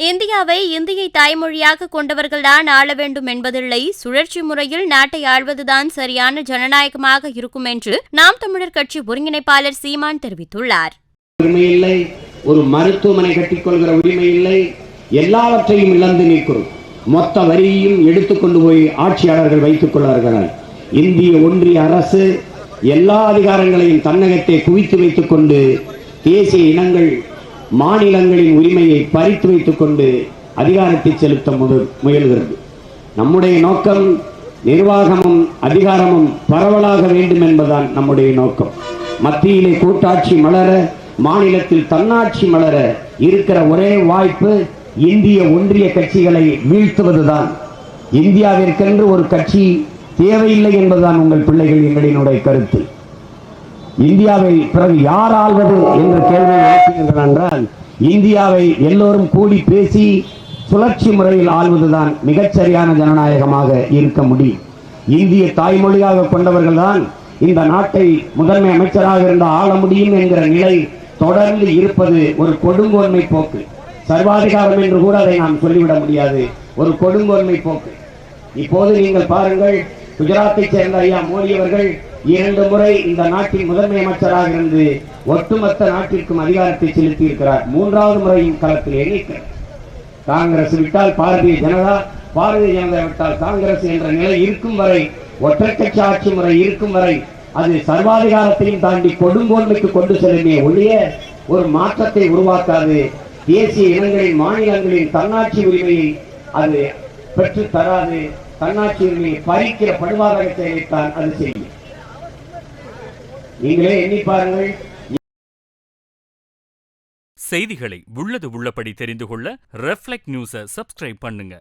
இந்தியாவை இந்தியை தாய்மொழியாக கொண்டவர்கள்தான் ஆள வேண்டும் என்பதில்லை, சுழற்சி முறையில் நாட்டை ஆள்வதுதான் சரியான ஜனநாயகமாக இருக்கும் என்று நாம் தமிழர் கட்சி ஒருங்கிணைப்பாளர் சீமான் தெரிவித்துள்ளார். உரிமை இல்லை, ஒரு மருத்துவமனை கட்டிக்கொள்கிற உரிமை இல்லை, எல்லாவற்றையும் இழந்து நிற்கிறோம். மொத்த வரியையும் எடுத்துக்கொண்டு போய் ஆட்சியாளர்கள் வைத்துக் கொள்வார்கள். இந்திய ஒன்றிய அரசு எல்லா அதிகாரங்களையும் தன்னகத்தை குவித்து வைத்துக் கொண்டு தேசிய இனங்கள் மாநிலங்களின் உரிமையை பறித்து வைத்துக் கொண்டு அதிகாரத்தை செலுத்த முயல்கிறது. நம்முடைய நோக்கம் நிர்வாகமும் அதிகாரமும் பரவலாக வேண்டும் என்பதுதான் நம்முடைய நோக்கம். மத்தியிலே கூட்டாட்சி மலர, மாநிலத்தில் தன்னாட்சி மலர இருக்கிற ஒரே வாய்ப்பு இந்திய ஒன்றிய கட்சிகளை வீழ்த்துவதுதான். இந்தியாவிற்கென்று ஒரு கட்சி தேவையில்லை என்பதுதான் உங்கள் பிள்ளைகள் எங்களினுடைய கருத்து. இந்தியாவை பிறகு யார் ஆள்வது என்ற கேள்வியை எழுப்புகின்றனர் என்றால், இந்தியாவை எல்லோரும் கூடி பேசி சுழற்சி முறையில் ஆள்வதுதான் மிகச்சரியான ஜனநாயகமாக இருக்க முடியும். இந்திய தாய்மொழியாக கொண்டவர்கள் தான் இந்த நாட்டை முதன்மை அமைச்சராக இருந்த ஆள முடியும் என்கிற நிலை தொடர்ந்து இருப்பது ஒரு கொடுங்கோன்மை போக்கு. சர்வாதிகாரம் என்று கூட அதை நாம் சொல்லிவிட முடியாது, ஒரு கொடுங்கோன்மை போக்கு. இப்போது நீங்கள் பாருங்கள், குஜராத்தை சேர்ந்த ஐயா மோடி அவர்கள் 2 முறை இந்த நாட்டின் முதன்மை அமைச்சராக இருந்து ஒட்டுமொத்த நாட்டிற்கும் அதிகாரத்தை செலுத்தி இருக்கிறார். 3வது முறையும் களத்தில் எண்ணிக்கிறார். காங்கிரஸ் விட்டால் பாரதிய ஜனதா, பாரதிய ஜனதா விட்டால் காங்கிரஸ் என்ற நிலை இருக்கும் வரை, ஒற்றை கட்சி ஆட்சி முறை இருக்கும் வரை அது சர்வாதிகாரத்தையும் தாண்டி கொடுங்கோன்மைக்கு கொண்டு செல்லுமே ஒழிய ஒரு மாற்றத்தை உருவாக்காது. தேசிய இனங்களின் மாநிலங்களின் தன்னாட்சி உரிமையை அது பெற்று தராது. தன்னாட்சி உரிமையை பறிக்கிற படுவாதக செயலைத்தான் அது செய்யும். நீங்களே எண்ணி பாருங்கள். செய்திகளை உள்ளது உள்ளபடி தெரிந்து கொள்ள ரெஃப்ளெக்ட் நியூஸை சப்ஸ்கிரைப் பண்ணுங்க.